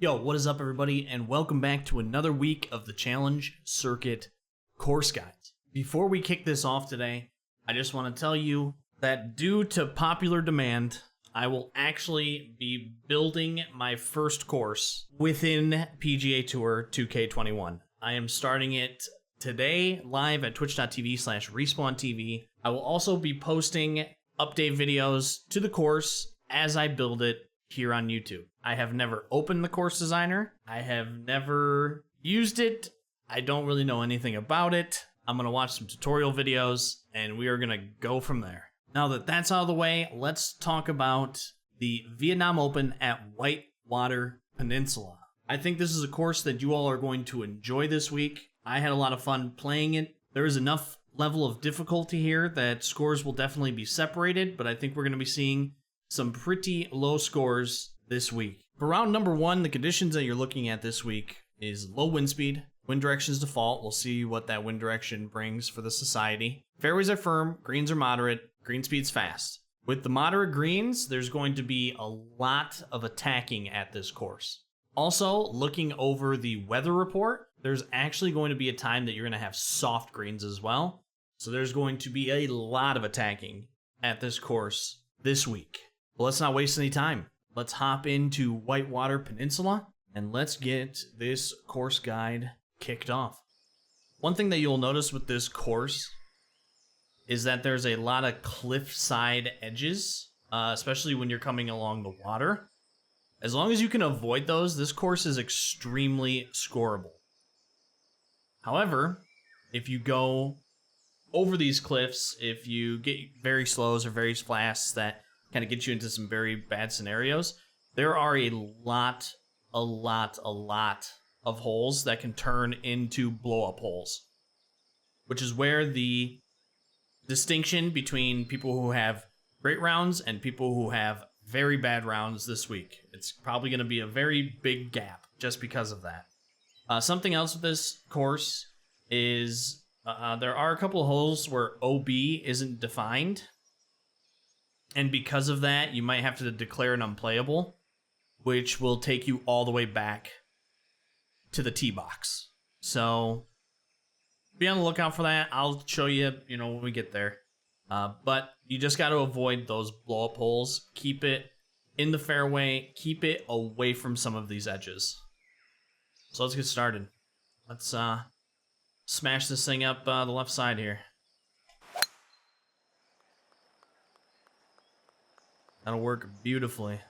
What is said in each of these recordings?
Yo, what is up everybody, and welcome back to another week of the Challenge Circuit Course Guides. Before we kick this off today, I just want to tell you that due to popular demand, I will actually be building my first course within PGA Tour 2K21. I am starting it today live at twitch.tv/respawntv. I will also be posting update videos to the course as I build it here on YouTube. I have never opened the course designer. I have never used it. I don't really know anything about it. I'm going to watch some tutorial videos and we are going to go from there. Now that that's out of the way, let's talk about the Vietnam Open at Whitewater Peninsula. I think this is a course that you all are going to enjoy this week. I had a lot of fun playing it. There is enough level of difficulty here that scores will definitely be separated, but I think we're going to be seeing some pretty low scores this week. For round number one, the conditions that you're looking at this week is low wind speed, wind direction is default. We'll see what that wind direction brings for the society. Fairways are firm, greens are moderate, green speed's fast. With the moderate greens, there's going to be a lot of attacking at this course. Also, looking over the weather report, there's actually going to be a time that you're going to have soft greens as well. So there's going to be a lot of attacking at this course this week. Well, let's not waste any time. Let's hop into Whitewater Peninsula and let's get this course guide kicked off. One thing that you'll notice with this course is that there's a lot of cliffside edges, especially when you're coming along the water. As long as you can avoid those, this course is extremely scoreable. However, if you go over these cliffs, if you get very slows or very flasts that kind of get you into some very bad scenarios, there are a lot of holes that can turn into blow-up holes, which is where the distinction between people who have great rounds and people who have very bad rounds this week. It's probably going to be a very big gap just because of that. Something else with this course is there are a couple of holes where OB isn't defined. And because of that, you might have to declare an unplayable, which will take you all the way back to the tee box. So be on the lookout for that. I'll show you, when we get there. But you just got to avoid those blow-up holes. Keep it in the fairway. Keep it away from some of these edges. So let's get started. Let's smash this thing up the left side here. That'll work beautifully.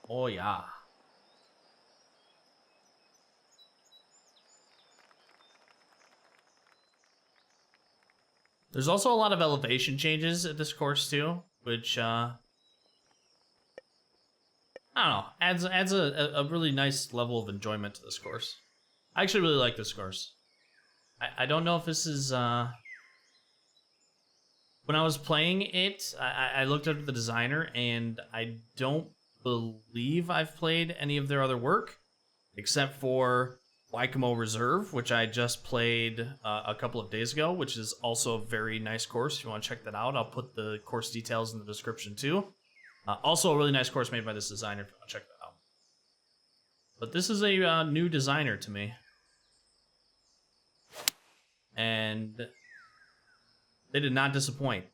Oh yeah. There's also a lot of elevation changes at this course too, which I don't know, adds a really nice level of enjoyment to this course. I actually really like this course. I don't know if this is when I was playing it, I looked up the designer, and I don't believe I've played any of their other work, except for Waikimo Reserve, which I just played a couple of days ago, which is also a very nice course. If you want to check that out, I'll put the course details in the description too. Also a really nice course made by this designer, if you want to check that out. But this is a new designer to me. And they did not disappoint.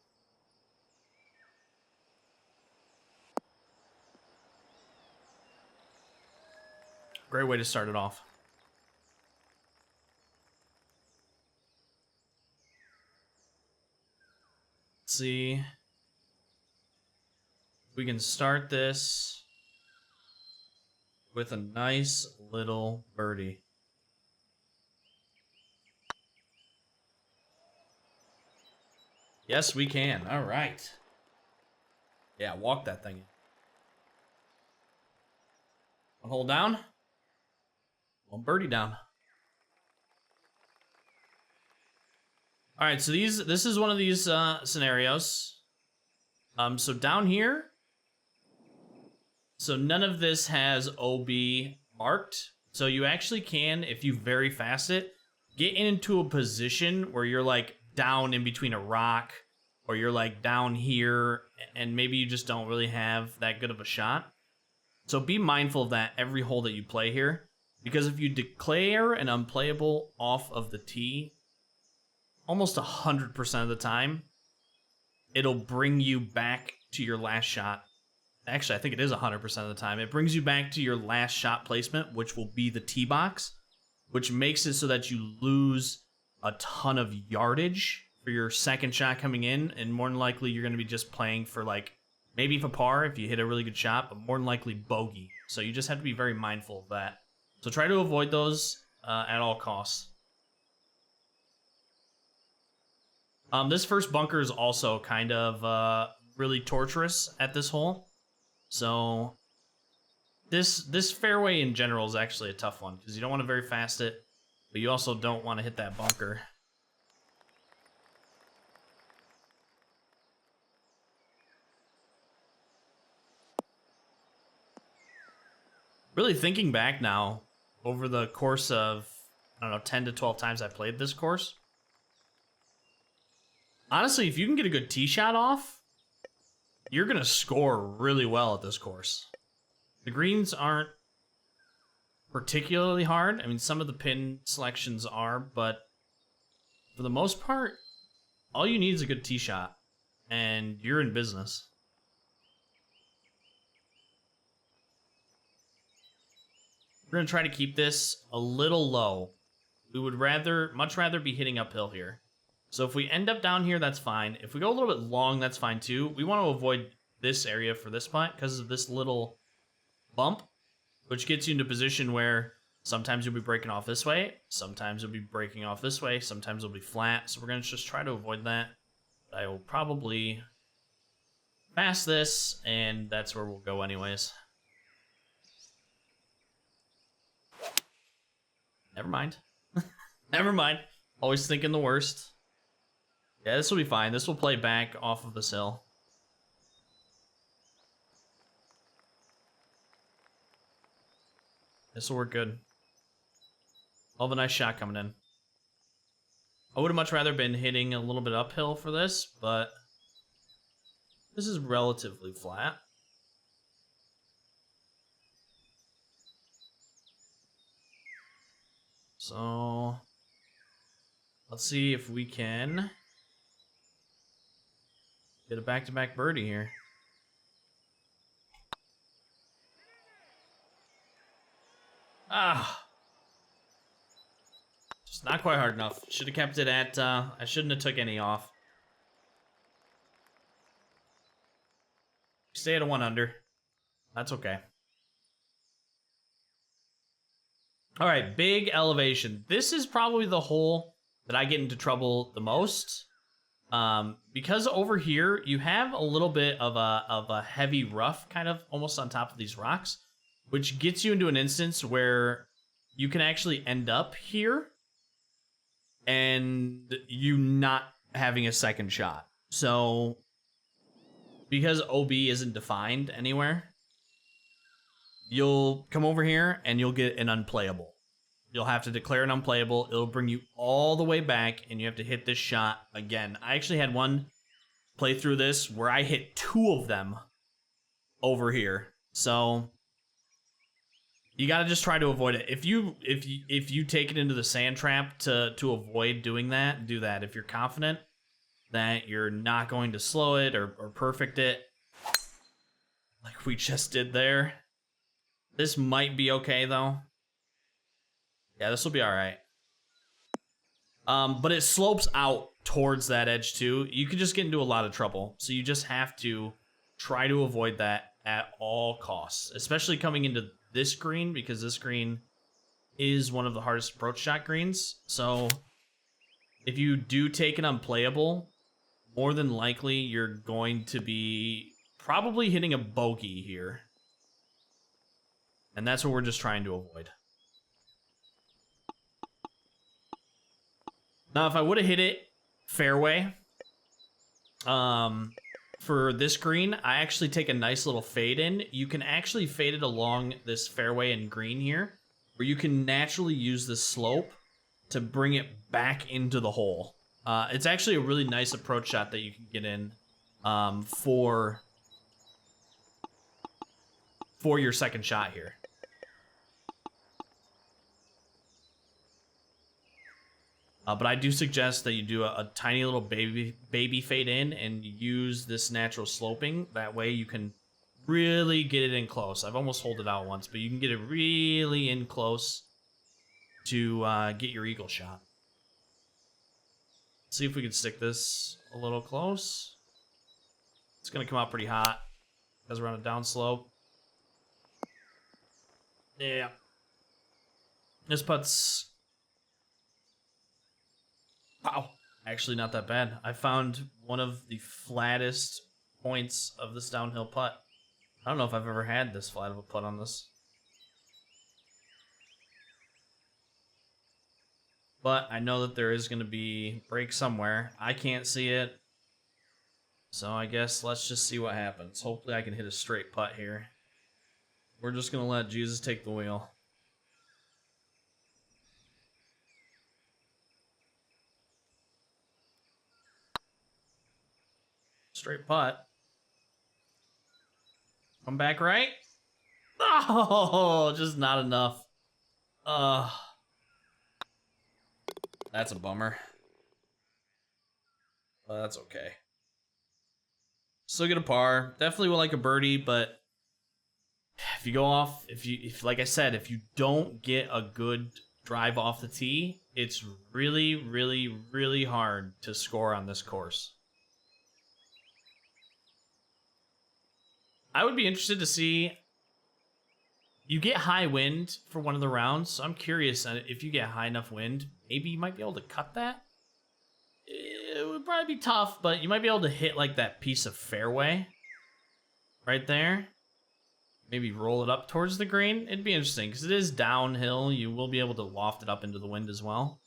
Great way to start it off. Let's see if we can start this with a nice little birdie. Yes, we can. All right. Yeah, walk that thing. One hole down. One birdie down. All right, so this is one of these scenarios. So down here, so none of this has OB marked. So you actually can, if you very fast it, get into a position where you're like down in between a rock or you're like down here and maybe you just don't really have that good of a shot. So be mindful of that every hole that you play here, because if you declare an unplayable off of the tee, almost 100% of the time, it'll bring you back to your last shot. Actually, I think it is 100% of the time. It brings you back to your last shot placement, which will be the tee box, which makes it so that you lose a ton of yardage for your second shot coming in, and more than likely you're going to be just playing for like maybe for par if you hit a really good shot, but more than likely bogey. So you just have to be very mindful of that. So try to avoid those at all costs. This first bunker is also kind of really torturous at this hole. So this fairway in general is actually a tough one because you don't want to very fast it, but you also don't want to hit that bunker. Really thinking back now, over the course of, I don't know, 10 to 12 times I played this course, honestly, if you can get a good tee shot off, you're going to score really well at this course. The greens aren't particularly hard. I mean, some of the pin selections are, but for the most part, all you need is a good tee shot, and you're in business. We're going to try to keep this a little low. We would much rather be hitting uphill here. So if we end up down here, that's fine. If we go a little bit long, that's fine too. We want to avoid this area for this putt because of this little bump, which gets you into a position where sometimes you'll be breaking off this way, sometimes you'll be breaking off this way, sometimes it'll be flat. So we're going to just try to avoid that. I will probably pass this, and that's where we'll go anyways. Never mind. Never mind. Always thinking the worst. Yeah, this will be fine. This will play back off of this hill. This will work good. I'll have a nice shot coming in. I would have much rather been hitting a little bit uphill for this, but this is relatively flat. So let's see if we can get a back-to-back birdie here. Just not quite hard enough. Should have kept it at, I shouldn't have took any off. Stay at a 1 under. That's okay. All right, big elevation. This is probably the hole that I get into trouble the most. Because over here, you have a little bit of a heavy rough kind of almost on top of these rocks, which gets you into an instance where you can actually end up here and you not having a second shot. So because OB isn't defined anywhere, you'll come over here and you'll get an unplayable. You'll have to declare an unplayable. It'll bring you all the way back, and you have to hit this shot again. I actually had one play through this where I hit 2 of them over here. So you got to just try to avoid it. If you take it into the sand trap to avoid doing that, do that. If you're confident that you're not going to slow it or perfect it, like we just did there. This might be okay, though. Yeah, this will be all right. But it slopes out towards that edge, too. You could just get into a lot of trouble. So you just have to try to avoid that at all costs, especially coming into this green, because this green is one of the hardest approach shot greens. So if you do take an unplayable, more than likely you're going to be probably hitting a bogey here. And that's what we're just trying to avoid. Now, if I would have hit it fairway, for this green, I actually take a nice little fade in. You can actually fade it along this fairway and green here, where you can naturally use the slope to bring it back into the hole. It's actually a really nice approach shot that you can get in for for your second shot here. But I do suggest that you do a tiny little baby fade in and use this natural sloping. That way you can really get it in close. I've almost holed it out once, but you can get it really in close to get your eagle shot. See if we can stick this a little close. It's going to come out pretty hot because we're on a downslope. Yeah. This putt's... Wow. Actually not that bad. I found one of the flattest points of this downhill putt. I don't know if I've ever had this flat of a putt on this. But I know that there is going to be break somewhere. I can't see it. So I guess let's just see what happens. Hopefully I can hit a straight putt here. We're just going to let Jesus take the wheel. Straight putt. Come back right. Oh, just not enough. That's a bummer. But that's okay. Still get a par. Definitely would like a birdie, but if you go off, if like I said, if you don't get a good drive off the tee, it's really, really, really hard to score on this course. I would be interested to see. You get high wind for one of the rounds, so I'm curious if you get high enough wind, maybe you might be able to cut that. It would probably be tough, but you might be able to hit like that piece of fairway right there. Maybe roll it up towards the green. It'd be interesting because it is downhill. You will be able to loft it up into the wind as well.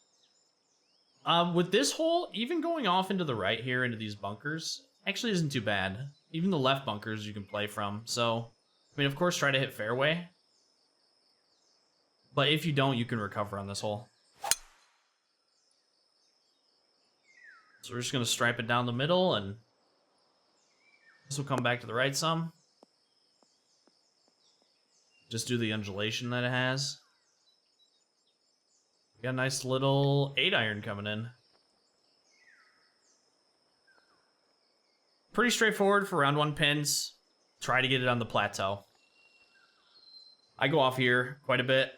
With this hole, even going off into the right here into these bunkers actually isn't too bad. Even the left bunkers you can play from. So, I mean, of course, try to hit fairway. But if you don't, you can recover on this hole. So we're just going to stripe it down the middle, and this will come back to the right some. Just do the undulation that it has. Got a nice little 8-iron coming in. Pretty straightforward for round 1 pins. Try to get it on the plateau. I go off here quite a bit.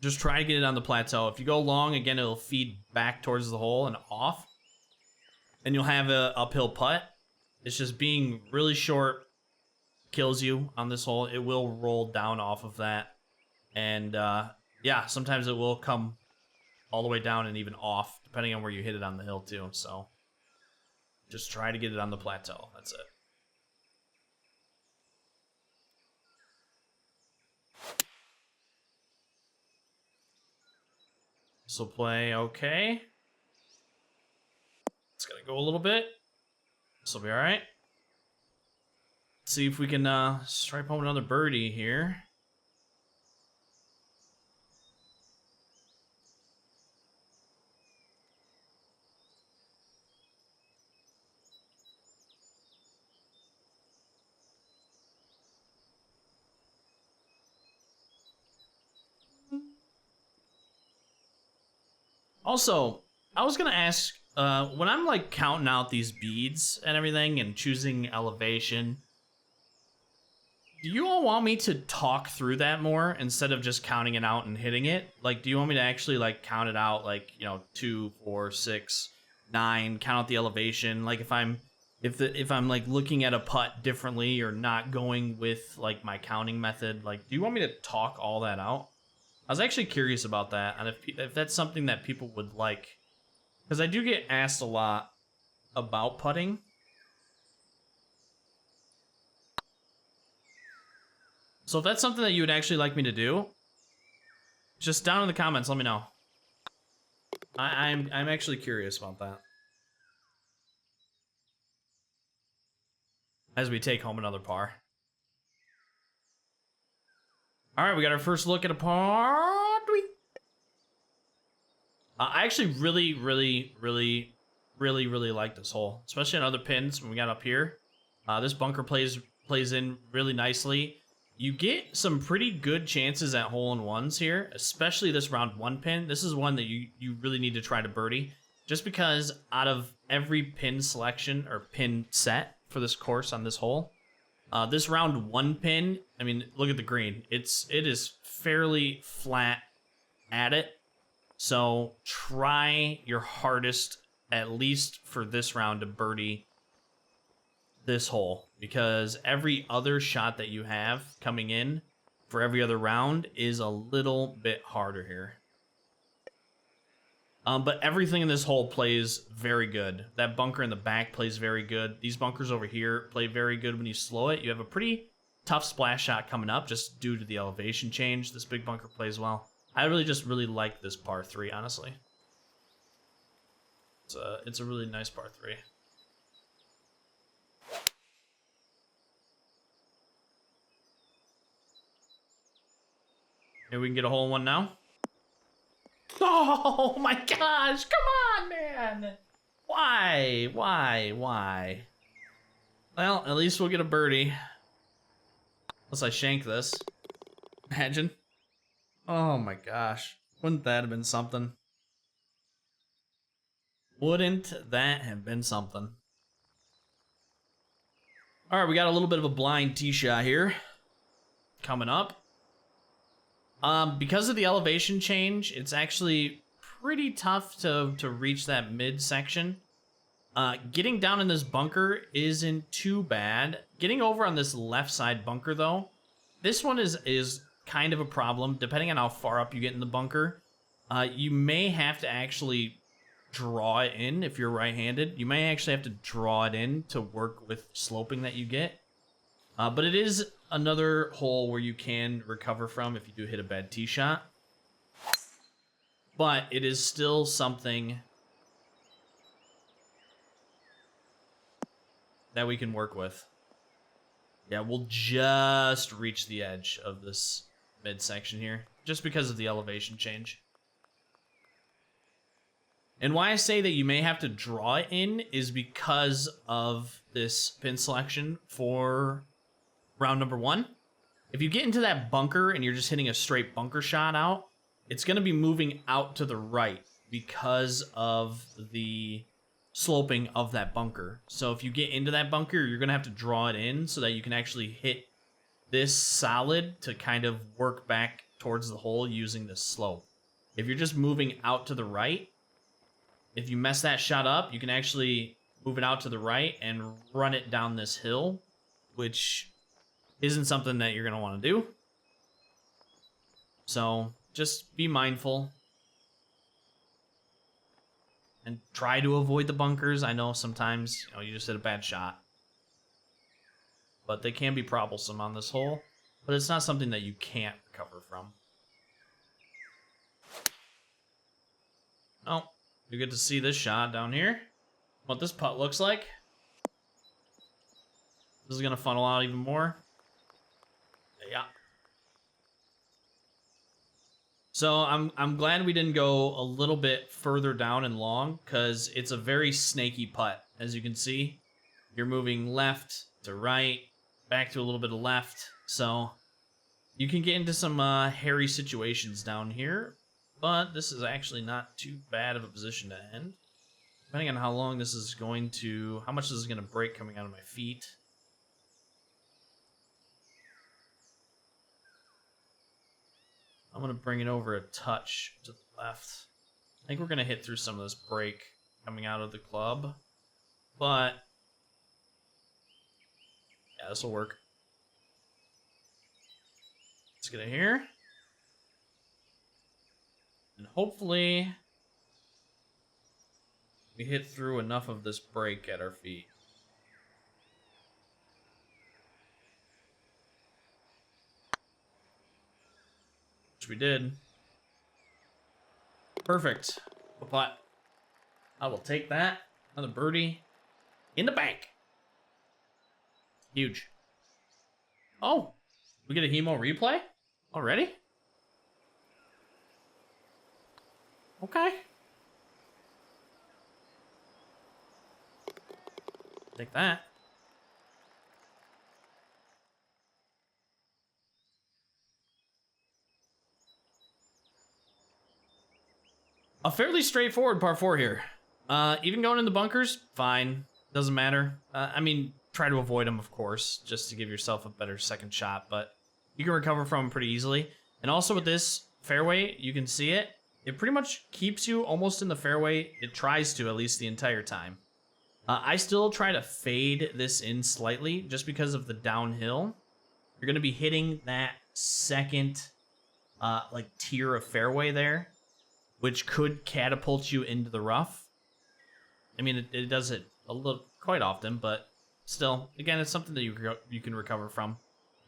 Just try to get it on the plateau. If you go long, again, it'll feed back towards the hole and off. And you'll have an uphill putt. It's just being really short kills you on this hole. It will roll down off of that. And, yeah, sometimes it will come all the way down and even off, depending on where you hit it on the hill, too. So, just try to get it on the plateau. That's it. This will play okay. It's gonna go a little bit. This will be all right. Let's see if we can stripe home another birdie here. Also, I was gonna ask, when I'm like counting out these beads and everything and choosing elevation, do you all want me to talk through that more instead of just counting it out and hitting it? Like, do you want me to actually like count it out, like, you know, 2, 4, 6, 9, count out the elevation? Like if I'm like looking at a putt differently or not going with like my counting method, like, do you want me to talk all that out? I was actually curious about that, and if that's something that people would like. Because I do get asked a lot about putting. So if that's something that you would actually like me to do, just down in the comments, let me know. I'm actually curious about that. As we take home another par. All right, we got our first look at a par. I actually really like this hole, especially on other pins when we got up here. This bunker plays plays in really nicely. You get some pretty good chances at hole-in-ones here, especially this round 1 pin. This is one that you really need to try to birdie, just because out of every pin selection or pin set for this course on this hole, this round 1 pin, I mean, look at the green. It is fairly flat at it, so try your hardest, at least for this round, to birdie this hole, because every other shot that you have coming in for every other round is a little bit harder here. But everything in this hole plays very good. That bunker in the back plays very good. These bunkers over here play very good when you slow it. You have a pretty tough splash shot coming up just due to the elevation change. This big bunker plays well. I really like this par 3, honestly. It's a really nice par 3. Maybe we can get a hole in one now. Oh my gosh, come on, man. Why? Well, at least we'll get a birdie. Unless I shank this. Imagine. Oh my gosh. Wouldn't that have been something? Wouldn't that have been something? Alright, we got a little bit of a blind tee shot here. Coming up. Because of the elevation change, it's actually pretty tough to reach that midsection. Getting down in this bunker isn't too bad. Getting over on this left side bunker, though, this one is kind of a problem. Depending on how far up you get in the bunker, you may have to actually draw it in if you're right-handed. You may actually have to draw it in to work with sloping that you get. But it is another hole where you can recover from if you do hit a bad tee shot. But it is still something that we can work with. Yeah, we'll just reach the edge of this midsection here, just because of the elevation change. And why I say that you may have to draw it in is because of this pin selection for round number 1. If you get into that bunker and you're just hitting a straight bunker shot out, it's going to be moving out to the right because of the sloping of that bunker. So if you get into that bunker, you're going to have to draw it in so that you can actually hit this solid to kind of work back towards the hole using this slope. If you're just moving out to the right, if you mess that shot up, you can actually move it out to the right and run it down this hill, which isn't something that you're going to want to do. So just be mindful and try to avoid the bunkers. I know sometimes you just hit a bad shot, but they can be troublesome on this hole, but it's not something that you can't recover from. Oh, you get to see this shot down here. What this putt looks like. This is going to funnel out even more. Yeah. So I'm glad we didn't go a little bit further down and long, because it's a very snaky putt. As you can see, you're moving left to right, back to a little bit of left. So you can get into some hairy situations down here, but this is actually not too bad of a position to end. Depending on how long this is going to, how much this is going to break coming out of my feet. I'm going to bring it over a touch to the left. I think we're going to hit through some of this break coming out of the club. But yeah, this will work. Let's get it here. And hopefully we hit through enough of this break at our feet. Which we did. Perfect. But I will take that. Another birdie in the bank. Huge. Oh, we get a Hemo replay already? Okay. Take that. A fairly straightforward par 4 here. Even going in the bunkers, fine. Doesn't matter. I mean, try to avoid them, of course, just to give yourself a better second shot, but you can recover from them pretty easily. And also with this fairway, you can see it. It pretty much keeps you almost in the fairway. It tries to, at least the entire time. I still try to fade this in slightly just because of the downhill. You're going to be hitting that second like tier of fairway there, which could catapult you into the rough. I mean, it does it a little quite often, but still, again, it's something that you can recover from.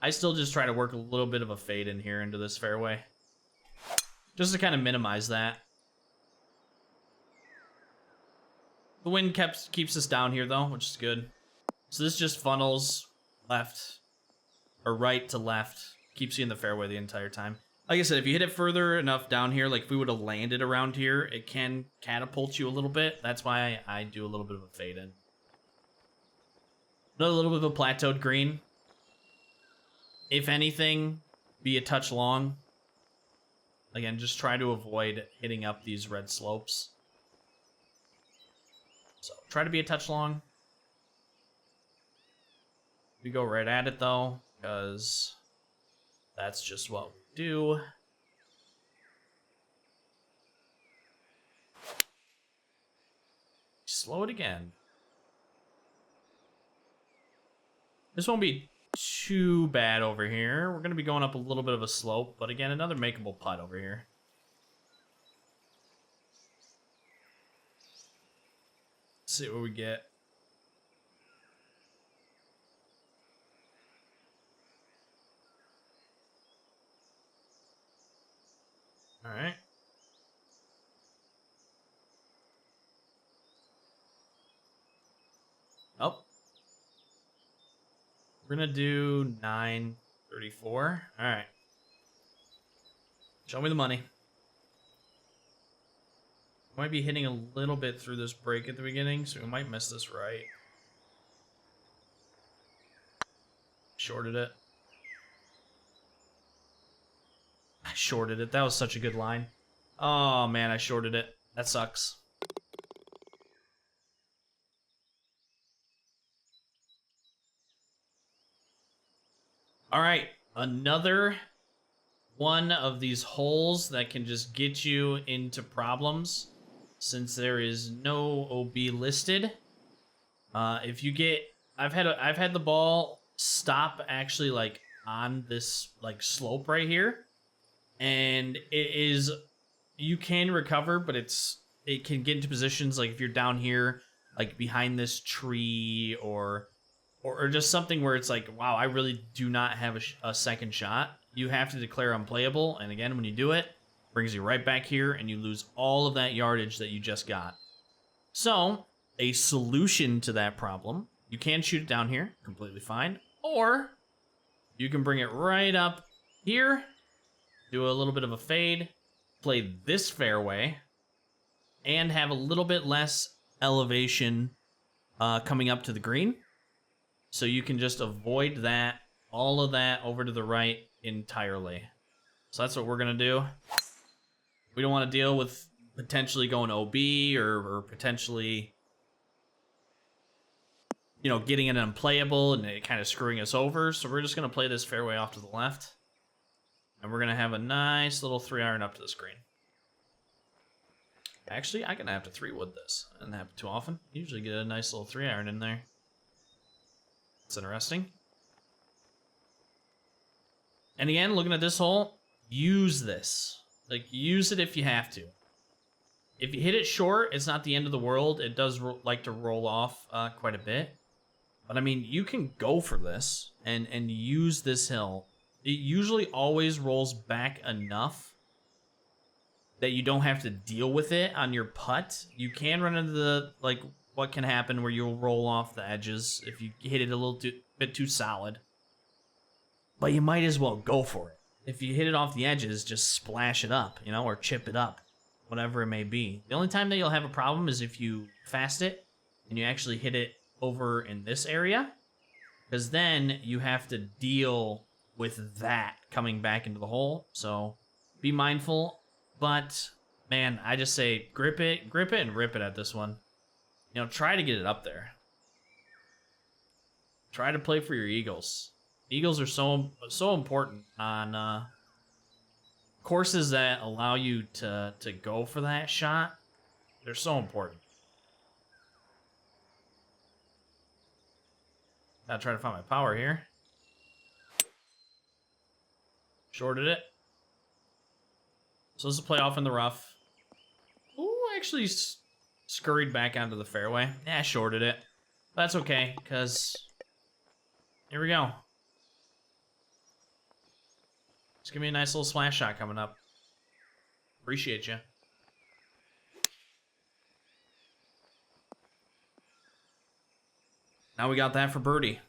I still just try to work a little bit of a fade in here into this fairway, just to kind of minimize that. The wind keeps us down here though, which is good. So this just funnels left or right to left, keeps you in the fairway the entire time. Like I said, if you hit it further enough down here, like if we would have landed around here, it can catapult you a little bit. That's why I do a little bit of a fade in. Another little bit of a plateaued green. If anything, be a touch long. Again, just try to avoid hitting up these red slopes. So try to be a touch long. We go right at it though, because that's just what we do. Slow it again. This won't be too bad over here. We're going to be going up a little bit of a slope, but again, another makeable putt over here. Let's see what we get. All right. Oh. We're going to do 934. All right. Show me the money. Might be hitting a little bit through this break at the beginning, so we might miss this right. Shorted it. I shorted it. That was such a good line. Oh, man, I shorted it. That sucks. All right, another one of these holes that can just get you into problems since there is no OB listed. If you get, I've had the ball stop actually like on this like slope right here, and it is, you can recover, but it can get into positions like if you're down here like behind this tree or just something where it's like, wow, I really do not have a second shot. You have to declare unplayable, and again, when you do it, brings you right back here, and you lose all of that yardage that you just got. So, a solution to that problem, you can shoot it down here, completely fine, or you can bring it right up here, do a little bit of a fade, play this fairway, and have a little bit less elevation coming up to the green. So you can just avoid that, all of that over to the right entirely. So that's what we're going to do. We don't want to deal with potentially going OB or potentially, you know, getting it unplayable and it kind of screwing us over. So we're just going to play this fairway off to the left. And we're going to have a nice little 3-iron up to the screen. Actually, I'm going to have to 3-wood this. It doesn't happen too often. Usually get a nice little 3-iron in there. It's interesting. And again, looking at this hole, use this. Like, use it if you have to. If you hit it short, it's not the end of the world. It does like to roll off quite a bit. But, I mean, you can go for this and use this hill. It usually always rolls back enough that you don't have to deal with it on your putt. You can run into the, like, what can happen where you'll roll off the edges if you hit it a little bit too solid. But you might as well go for it. If you hit it off the edges, just splash it up, you know, or chip it up, whatever it may be. The only time that you'll have a problem is if you fast it and you actually hit it over in this area, because then you have to deal with that coming back into the hole. So be mindful, but Man, I just say grip it, and rip it at this one. You know, try to get it up there. Try to play for your eagles. Eagles are so important on courses that allow you to go for that shot. They're so important. Gotta try to find my power here. Shorted it. So this is a play off in the rough. Ooh, actually scurried back onto the fairway. Yeah, shorted it. That's okay, because here we go. Just give me a nice little splash shot coming up. Appreciate you. Now we got that for birdie.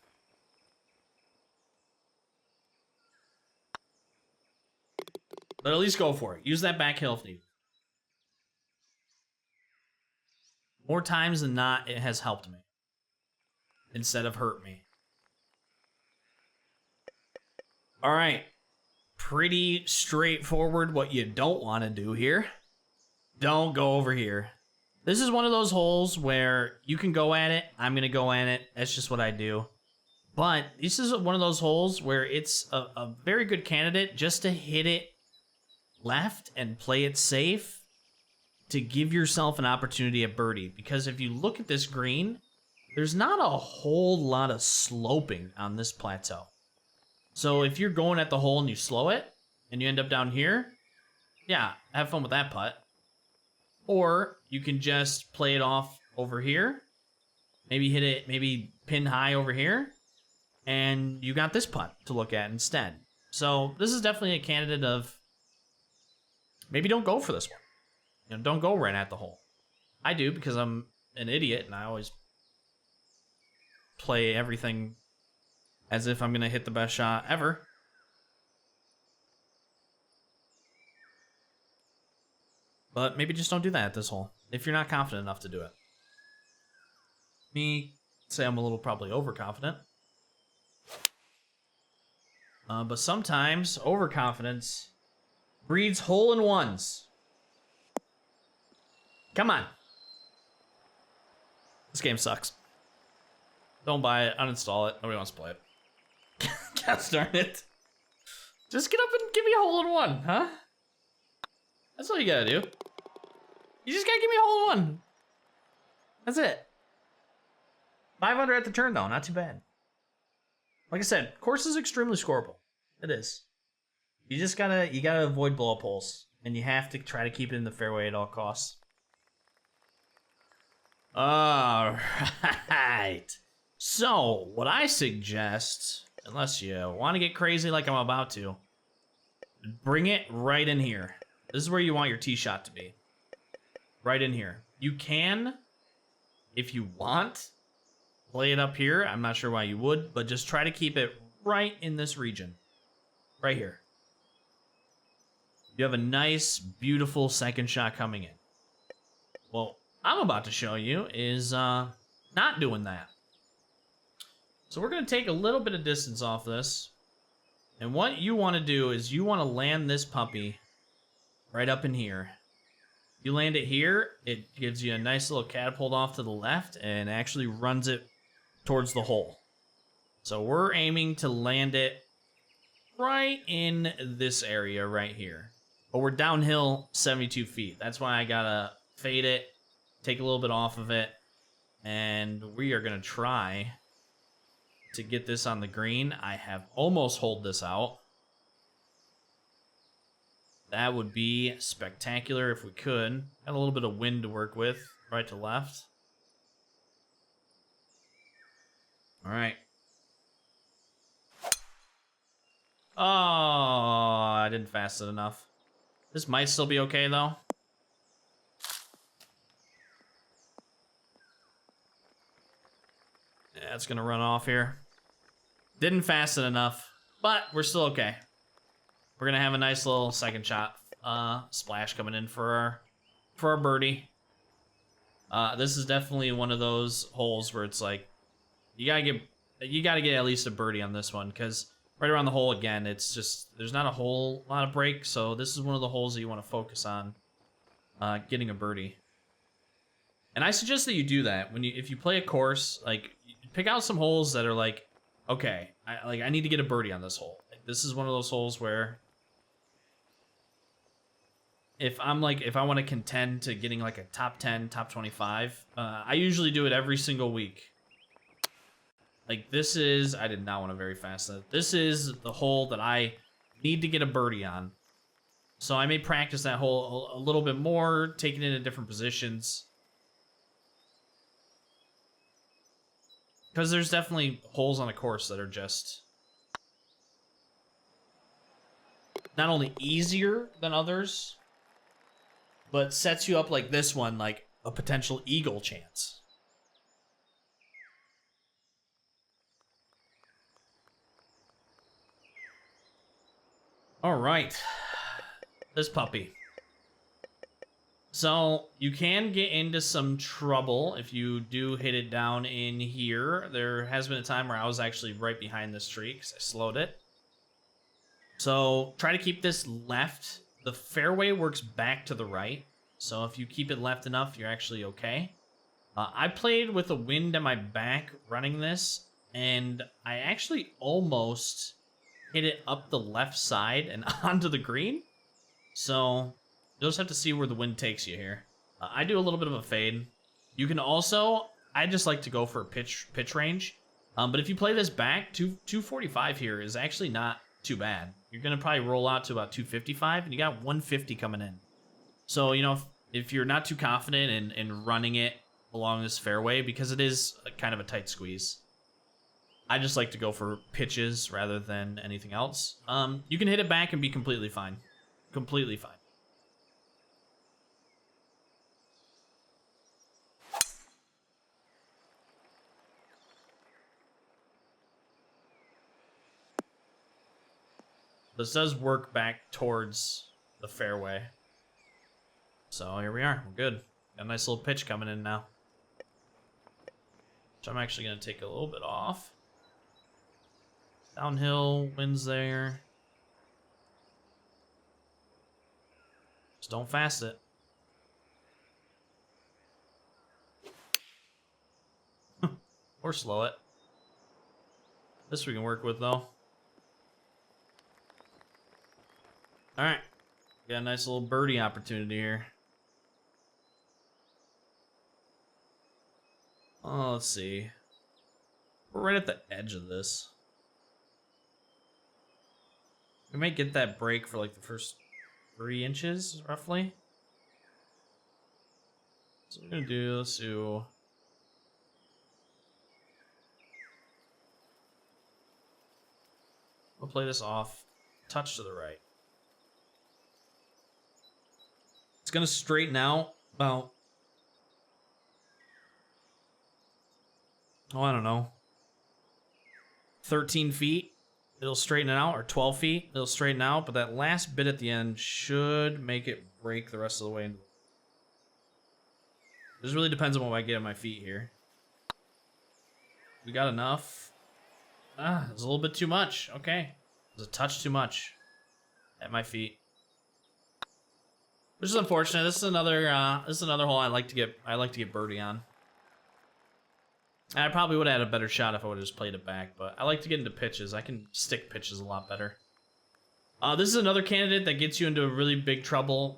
But at least go for it. Use that back hill if needed. More times than not, it has helped me instead of hurt me. All right. Pretty straightforward what you don't want to do here. Don't go over here. This is one of those holes where you can go at it. I'm going to go at it. That's just what I do. But this is one of those holes where it's a very good candidate just to hit it left and play it safe to give yourself an opportunity at birdie. Because if you look at this green, there's not a whole lot of sloping on this plateau. So if you're going at the hole and you slow it and you end up down here, yeah, have fun with that putt. Or you can just play it off over here, maybe hit it, maybe pin high over here, and you got this putt to look at instead. So this is definitely a candidate of maybe don't go for this one. You know, don't go right at the hole. I do because I'm an idiot and I always play everything as if I'm going to hit the best shot ever. But maybe just don't do that at this hole if you're not confident enough to do it. Me, say I'm a little probably overconfident. But sometimes overconfidence breeds hole-in-ones. Come on. This game sucks. Don't buy it. Uninstall it. Nobody wants to play it. God darn it. Just get up and give me a hole-in-one, huh? That's all you gotta do. You just gotta give me a hole-in-one. That's it. 500 at the turn, though. Not too bad. Like I said, course is extremely scoreable. It is. You gotta avoid blow-up holes. And you have to try to keep it in the fairway at all costs. All right. So, what I suggest, unless you want to get crazy like I'm about to, bring it right in here. This is where you want your tee shot to be. Right in here. You can, if you want, play it up here. I'm not sure why you would, but just try to keep it right in this region. Right here. You have a nice, beautiful second shot coming in. Well, I'm about to show you is not doing that. So we're going to take a little bit of distance off this. And what you want to do is you want to land this puppy right up in here. You land it here, it gives you a nice little catapult off to the left and actually runs it towards the hole. So we're aiming to land it right in this area right here. But we're downhill 72 feet. That's why I gotta fade it, take a little bit off of it, and we are gonna try to get this on the green. I have almost holed this out. That would be spectacular if we could. Got a little bit of wind to work with, right to left. All right. Oh, I didn't fast it enough. This might still be okay, though. Yeah, it's gonna run off here. Didn't fast it enough, but we're still okay. We're gonna have a nice little second shot splash coming in for our birdie. This is definitely one of those holes where it's like you gotta get at least a birdie on this one, because right around the hole again, it's just there's not a whole lot of break. So this is one of the holes that you want to focus on getting a birdie. And I suggest that you do that if you play a course, like pick out some holes that are like, okay, I need to get a birdie on this hole. Like, this is one of those holes where if I want to contend to getting like a top 10, top 25, I usually do it every single week. Like I did not want to very fast. This is the hole that I need to get a birdie on. So I may practice that hole a little bit more, taking it in different positions. Because there's definitely holes on a course that are just not only easier than others, but sets you up like this one, like a potential eagle chance. All right, this puppy. So you can get into some trouble if you do hit it down in here. There has been a time where I was actually right behind this tree because I slowed it. So try to keep this left. The fairway works back to the right. So if you keep it left enough, you're actually okay. I played with the wind at my back running this, and I actually almost hit it up the left side and onto the green. So you'll just have to see where the wind takes you here. I do a little bit of a fade. You can also, I just like to go for a pitch range. But if you play this back, 245 here is actually not too bad. You're going to probably roll out to about 255, and you got 150 coming in. So, you know, if you're not too confident in running it along this fairway, because it is kind of a tight squeeze, I just like to go for pitches rather than anything else. You can hit it back and be completely fine. Completely fine. This does work back towards the fairway. So here we are. We're good. Got a nice little pitch coming in now. Which I'm actually going to take a little bit off. Downhill, wind's there. Just don't fast it. Or slow it. This we can work with though. Alright. Got a nice little birdie opportunity here. Oh, let's see. We're right at the edge of this. We might get that break for like the first 3 inches, roughly. So we're gonna do, let's do. We'll play this off. Touch to the right. It's gonna straighten out about, oh, I don't know, 13 feet. It'll straighten it out, or 12 feet. It'll straighten out, but that last bit at the end should make it break the rest of the way. This really depends on what I get on my feet here. We got enough. It's a little bit too much. Okay, it's a touch too much at my feet. Which is unfortunate. This is another hole I like to get birdie on. I probably would have had a better shot if I would have just played it back, but I like to get into pitches. I can stick pitches a lot better. This is another candidate that gets you into really big trouble.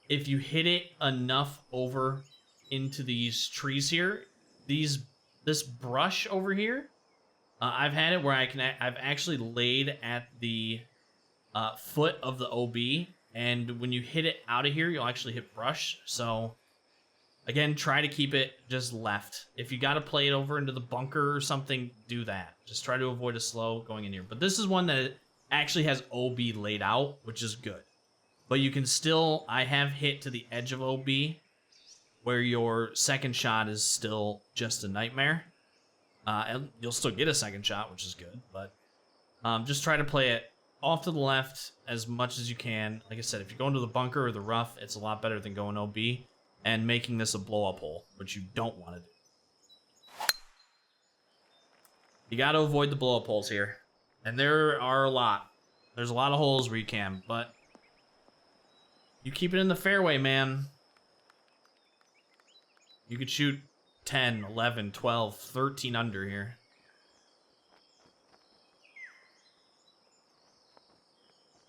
If you hit it enough over into these trees here, this brush over here, I've had it where I've actually laid at the foot of the OB. And when you hit it out of here, you'll actually hit brush. So, again, try to keep it just left. If you got to play it over into the bunker or something, do that. Just try to avoid a slow going in here. But this is one that actually has OB laid out, which is good. But you can still, I have hit to the edge of OB, where your second shot is still just a nightmare. And you'll still get a second shot, which is good. But just try to play it off to the left as much as you can. Like I said, if you're going to the bunker or the rough, it's a lot better than going OB and making this a blow-up hole, which you don't want to do. You got to avoid the blow-up holes here. And there are a lot. There's a lot of holes where you can, but You keep it in the fairway, man. You could shoot 10, 11, 12, 13 under here.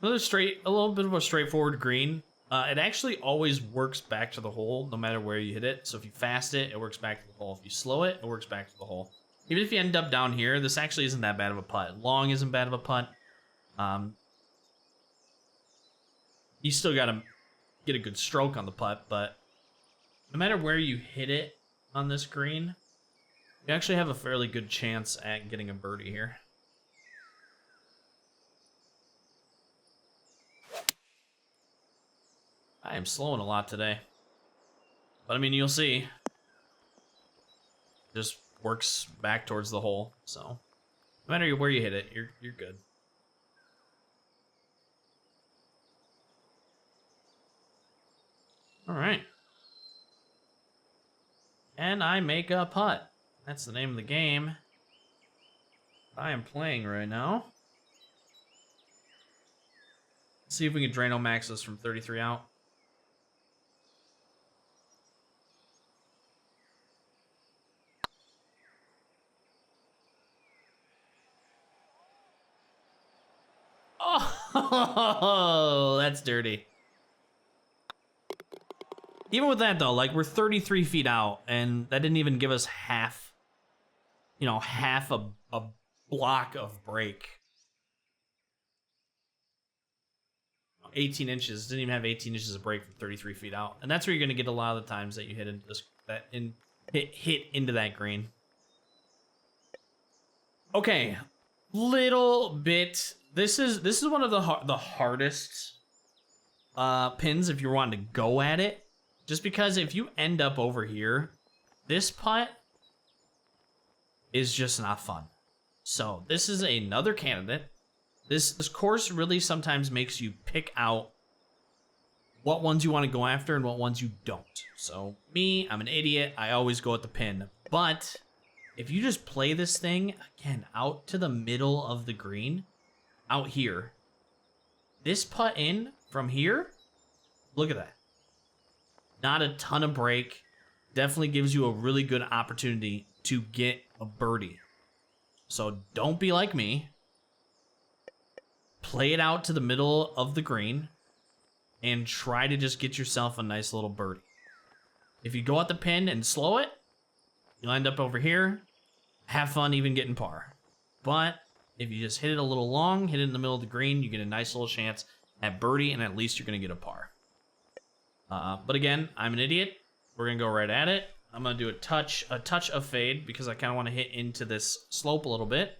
A little bit of a straightforward green. It actually always works back to the hole, no matter where you hit it. So if you fast it, it works back to the hole. If you slow it, it works back to the hole. Even if you end up down here, this actually isn't that bad of a putt. Long isn't bad of a putt. You still gotta get a good stroke on the putt, but no matter where you hit it on this green, you actually have a fairly good chance at getting a birdie here. I am slowing a lot today. But I mean, you'll see. Just works back towards the hole, so no matter where you hit it, you're good. All right. And I make a putt. That's the name of the game I am playing right now. Let's see if we can Drano max this from 33 out. Oh, that's dirty. Even with that, though, like, we're 33 feet out, and that didn't even give us half, you know, half a block of break. 18 inches. Didn't even have 18 inches of break from 33 feet out. And that's where you're going to get a lot of the times that you hit into this, hit into that green. Okay. Little bit. This is one of the hardest pins if you're wanting to go at it. Just because if you end up over here, this putt is just not fun. So this is another candidate. This course really sometimes makes you pick out what ones you want to go after and what ones you don't. So me, I'm an idiot. I always go at the pin. But if you just play this thing, again, out to the middle of the green, out here, this putt in from here, look at that. Not a ton of break. Definitely gives you a really good opportunity to get a birdie. So don't be like me. Play it out to the middle of the green and try to just get yourself a nice little birdie. If you go at the pin and slow it, you'll end up over here. Have fun even getting par. But if you just hit it a little long, hit it in the middle of the green, you get a nice little chance at birdie, and at least you're going to get a par. But again, I'm an idiot. We're going to go right at it. I'm going to do a touch of fade because I kind of want to hit into this slope a little bit.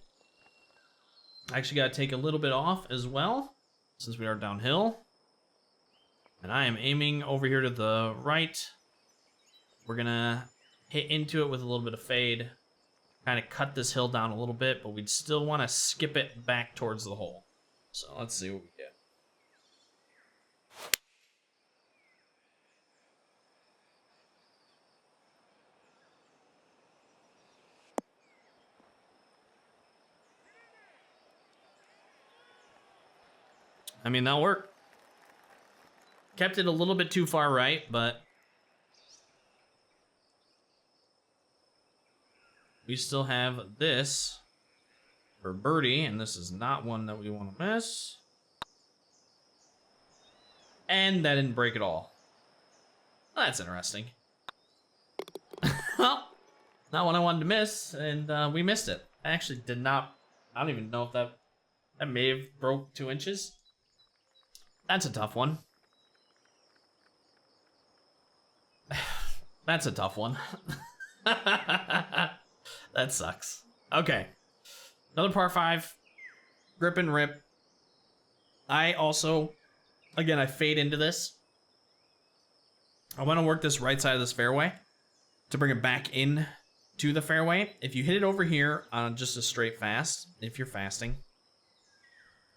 I actually got to take a little bit off as well since we are downhill. And I am aiming over here to the right. We're going to hit into it with a little bit of fade. Kind of cut this hill down a little bit, but we'd still want to skip it back towards the hole. So let's see what we get. I mean, that'll work. Kept it a little bit too far right, but we still have this for birdie, and this is not one that we want to miss. And that didn't break at all. Well, that's interesting. Well, not one I wanted to miss, and we missed it. I actually did not. I don't even know if that may have broke 2 inches. That's a tough one. That's a tough one. That sucks. Okay. Another par 5. Grip and rip. I also, again, I fade into this. I want to work this right side of this fairway to bring it back in to the fairway. If you hit it over here on just a straight fast, if you're fasting,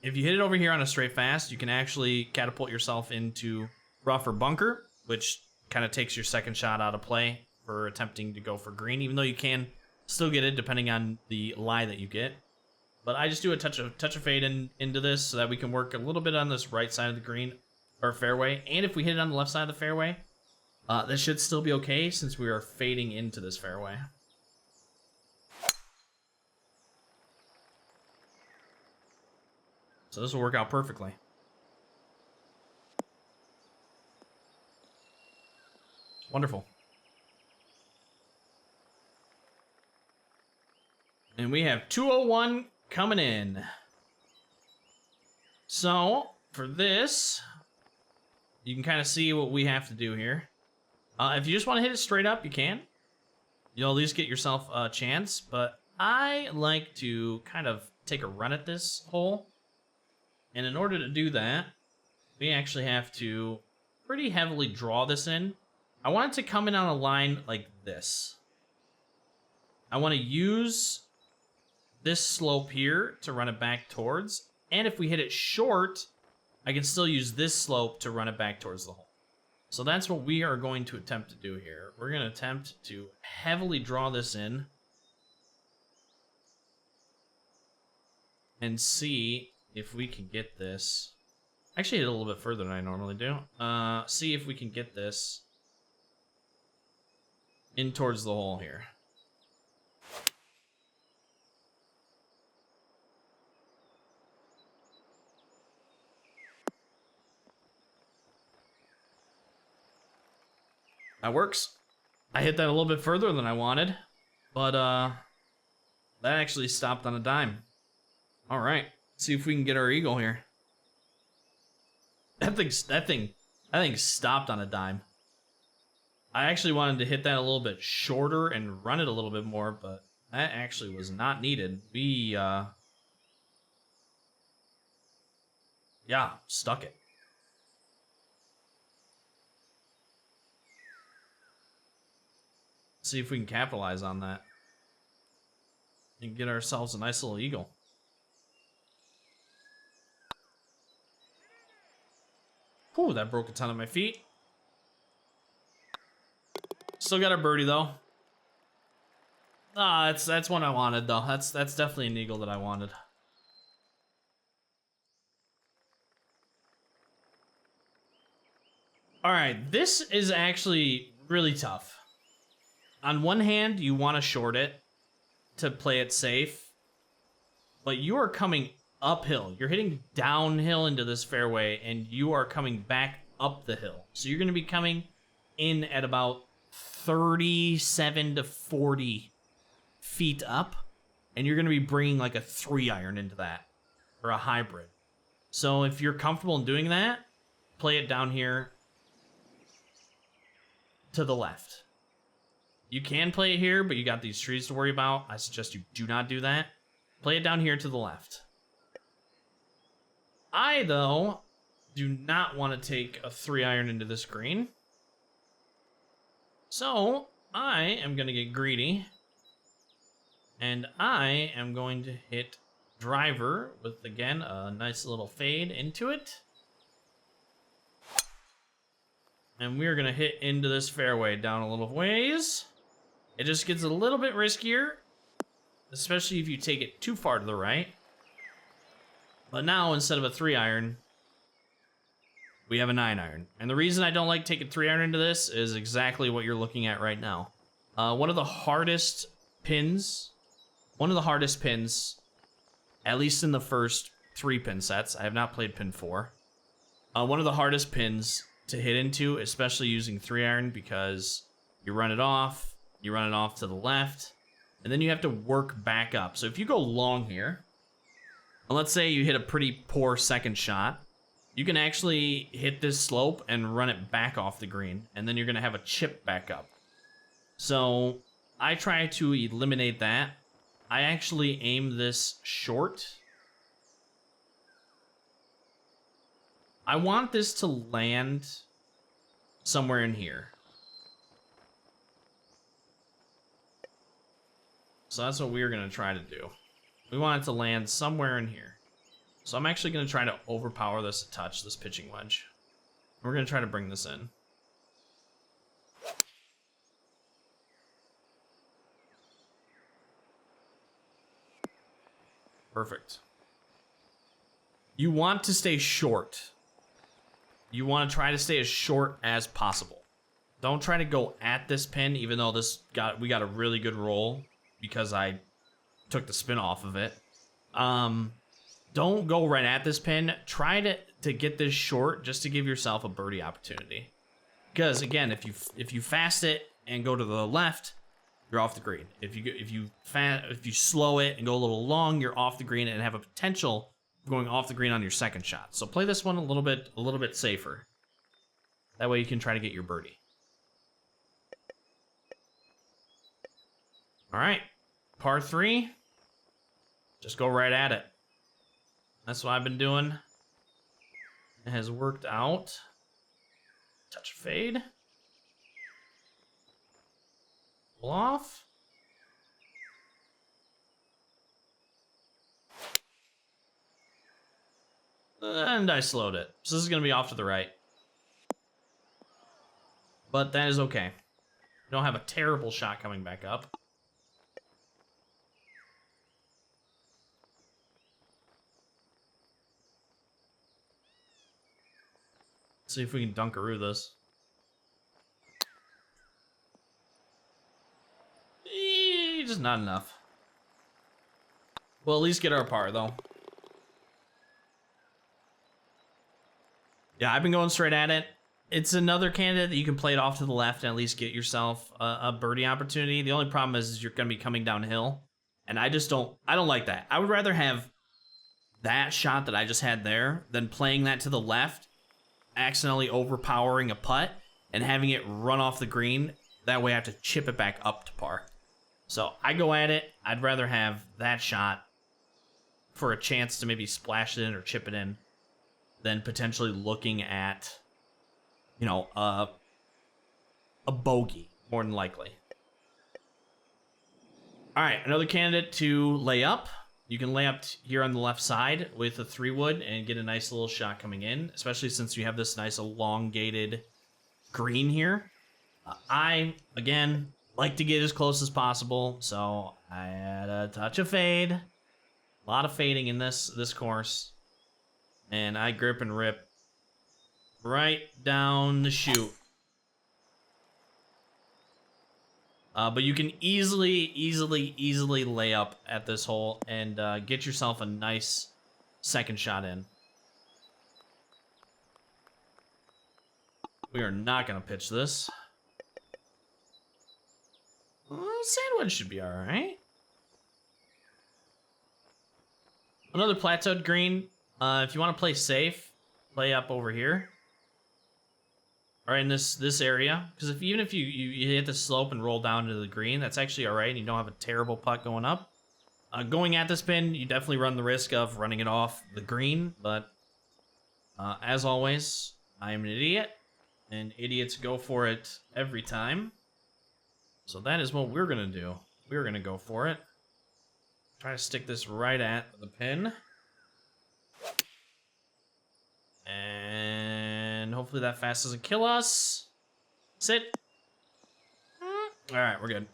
if you hit it over here on a straight fast, you can actually catapult yourself into rough or bunker, which kind of takes your second shot out of play for attempting to go for green, even though you can still get it depending on the lie that you get. But I just do a touch of fade into this so that we can work a little bit on this right side of the green. or fairway, and if we hit it on the left side of the fairway, this should still be okay since we are fading into this fairway. So this will work out perfectly. Wonderful. And we have 201 coming in. So, for this, you can kind of see what we have to do here. If you just want to hit it straight up, you can. You'll at least get yourself a chance, but I like to kind of take a run at this hole. And in order to do that, we actually have to pretty heavily draw this in. I want it to come in on a line like this. I want to use this slope here to run it back towards. And if we hit it short, I can still use this slope to run it back towards the hole. So that's what we are going to attempt to do here. We're going to attempt to heavily draw this in and see if we can get this. Actually, hit it a little bit further than I normally do. See if we can get this in towards the hole here. That works. I hit that a little bit further than I wanted, but that actually stopped on a dime. All right, let's see if we can get our eagle here. That thing stopped on a dime. I actually wanted to hit that a little bit shorter and run it a little bit more, but that actually was not needed. We yeah, stuck it. See if we can capitalize on that and get ourselves a nice little eagle. Whew, that broke a ton of my feet. Still got a birdie though. Ah, that's one I wanted though. That's definitely an eagle that I wanted. All right, this is actually really tough. On one hand, you want to short it to play it safe, but you are coming uphill. You're hitting downhill into this fairway, and you are coming back up the hill. So you're going to be coming in at about 37 to 40 feet up, and you're going to be bringing like a 3-iron into that, or a hybrid. So if you're comfortable in doing that, play it down here to the left. You can play it here, but you got these trees to worry about. I suggest you do not do that. Play it down here to the left. I, though, do not want to take a 3-iron into this green. So, I am going to get greedy. And I am going to hit driver with, again, a nice little fade into it. And we are going to hit into this fairway down a little ways. It just gets a little bit riskier, especially if you take it too far to the right. But now, instead of a 3-iron, we have a 9-iron. And the reason I don't like taking 3-iron into this is exactly what you're looking at right now. One of the hardest pins, at least in the first 3 pin sets, I have not played pin 4. One of the hardest pins to hit into, especially using 3-iron, because you run it off to the left, and then you have to work back up. So if you go long here, and let's say you hit a pretty poor second shot, you can actually hit this slope and run it back off the green, and then you're going to have a chip back up. So I try to eliminate that. I actually aim this short. I want this to land somewhere in here. So that's what we're going to try to do. We want it to land somewhere in here. So I'm actually going to try to overpower this a touch, this pitching wedge. We're going to try to bring this in. Perfect. You want to stay short. you want to try to stay as short as possible. Don't try to go at this pin, even though we got a really good roll because I took the spin off of it. Don't go right at this pin. Try to get this short just to give yourself a birdie opportunity. Because again, if you fast it and go to the left, you're off the green. If you slow it and go a little long, you're off the green and have a potential of going off the green on your second shot. So play this one a little bit safer. That way you can try to get your birdie. All right, par 3. Just go right at it. That's what I've been doing. It has worked out. Touch fade. Pull off. And I slowed it. So this is going to be off to the right. But that is okay. We don't have a terrible shot coming back up. See if we can dunkaroo this. Just not enough. We'll at least get our par, though. Yeah, I've been going straight at it. It's another candidate that you can play it off to the left and at least get yourself a birdie opportunity. The only problem is you're going to be coming downhill. And I don't like that. I would rather have that shot that I just had there than playing that to the left, accidentally overpowering a putt and having it run off the green. That way I have to chip it back up to par. So I go at it. I'd rather have that shot for a chance to maybe splash it in or chip it in than potentially looking at, you know, a bogey, more than likely. All right, another candidate to lay up. You can lay up here on the left side with a 3-wood and get a nice little shot coming in, especially since you have this nice elongated green here. I, again, like to get as close as possible, so I had a touch of fade. A lot of fading in this course. And I grip and rip right down the chute. But you can easily lay up at this hole and get yourself a nice second shot in. We are not going to pitch this. Sandwich should be all right. Another plateaued green. If you want to play safe, play up over here. Or in this area. Because even if you hit the slope and roll down to the green, that's actually all right. And you don't have a terrible putt going up. Going at this pin, you definitely run the risk of running it off the green. But as always, I am an idiot. And idiots go for it every time. So that is what we're going to do. We're going to go for it. Try to stick this right at the pin. And hopefully that fast doesn't kill us. Sit. All right, we're good.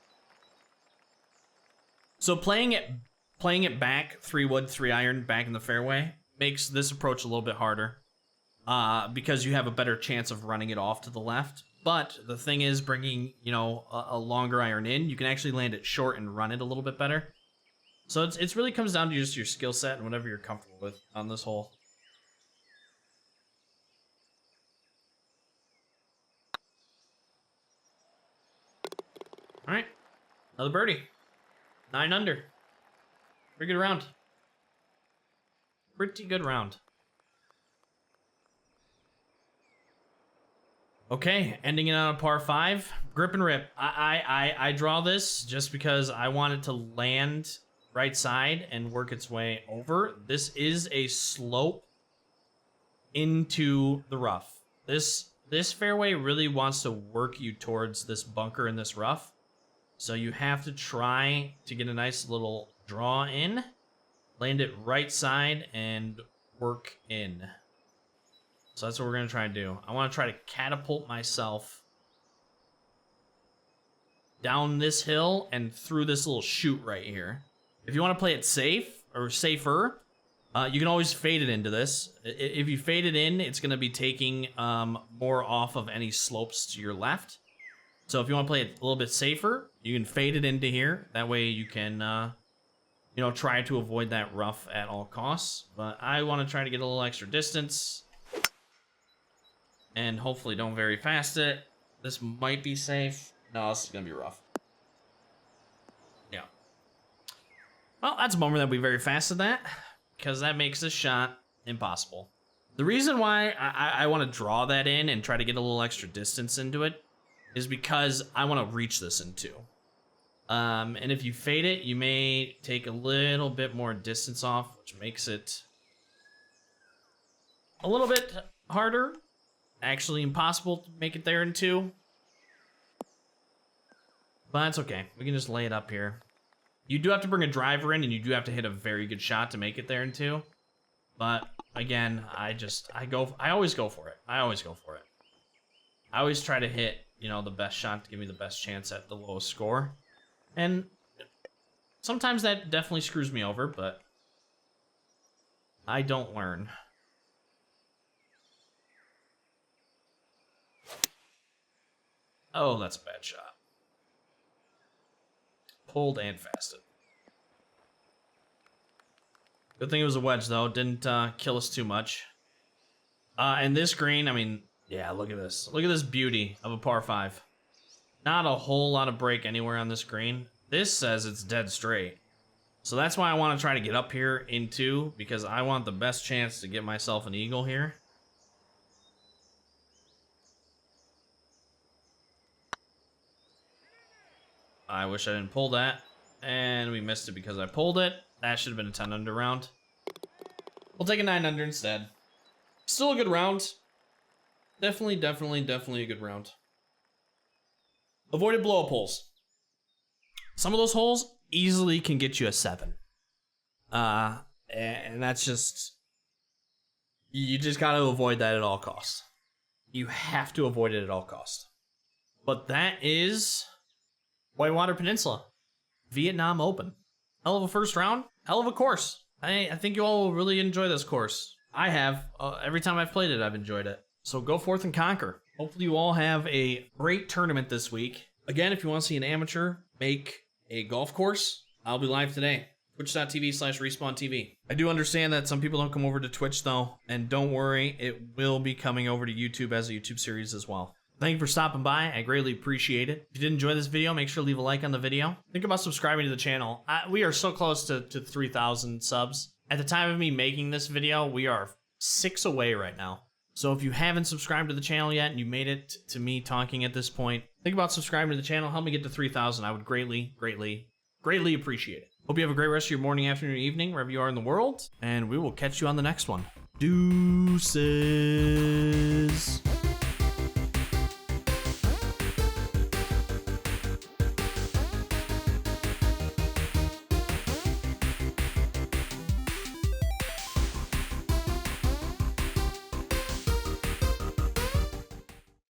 So playing it back, 3-wood, 3-iron back in the fairway makes this approach a little bit harder. Because you have a better chance of running it off to the left. But the thing is, bringing, you know, a longer iron in, you can actually land it short and run it a little bit better. So it's really comes down to just your skill set and whatever you're comfortable with on this hole. All right, another birdie. 9 under. Pretty good round. Pretty good round. Okay, ending it on a par 5. Grip and rip. I draw this just because I want it to land right side and work its way over. This is a slope into the rough. This fairway really wants to work you towards this bunker in this rough. So you have to try to get a nice little draw in, land it right side, and work in. So that's what we're going to try and do. I want to try to catapult myself down this hill and through this little chute right here. If you want to play it safe or safer, You can always fade it into this. If you fade it in, it's going to be taking more off of any slopes to your left. So if you want to play it a little bit safer, you can fade it into here. That way you can, you know, try to avoid that rough at all costs. But I want to try to get a little extra distance. And hopefully don't very fast it. This might be safe. No, this is going to be rough. Yeah. Well, that's a bummer that we very fasted that, because that makes this shot impossible. The reason why I want to draw that in and try to get a little extra distance into it is because I want to reach this in two. And if you fade it, you may take a little bit more distance off, which makes it a little bit harder. Actually impossible to make it there in two. But that's okay. We can just lay it up here. You do have to bring a driver in, and you do have to hit a very good shot to make it there in two. But again, I always go for it. I always try to hit, you know, the best shot to give me the best chance at the lowest score. And sometimes that definitely screws me over, but I don't learn. Oh, that's a bad shot. Pulled and fasted. Good thing it was a wedge, though. Didn't kill us too much. And this green, I mean, yeah, look at this. Look at this beauty of a par 5. Not a whole lot of break anywhere on this green. This says it's dead straight. So that's why I want to try to get up here in two, because I want the best chance to get myself an eagle here. I wish I didn't pull that. And we missed it because I pulled it. That should have been a 10 under round. We'll take a 9 under instead. Still a good round. Definitely a good round. Avoided blow-up holes. Some of those holes easily can get you a 7. And that's just... You just got to avoid that at all costs. You have to avoid it at all costs. But that is Whitewater Peninsula. Vietnam Open. Hell of a first round. Hell of a course. I think you all will really enjoy this course. I have. Every time I've played it, I've enjoyed it. So go forth and conquer. Hopefully you all have a great tournament this week. Again, if you want to see an amateur make a golf course, I'll be live today. Twitch.tv/RespawnTV. I do understand that some people don't come over to Twitch, though. And don't worry, it will be coming over to YouTube as a YouTube series as well. Thank you for stopping by. I greatly appreciate it. If you did enjoy this video, make sure to leave a like on the video. Think about subscribing to the channel. We are so close to 3,000 subs. At the time of me making this video, we are 6 away right now. So if you haven't subscribed to the channel yet and you made it to me talking at this point, think about subscribing to the channel. Help me get to 3,000. I would greatly appreciate it. Hope you have a great rest of your morning, afternoon, evening, wherever you are in the world. And we will catch you on the next one. Deuces.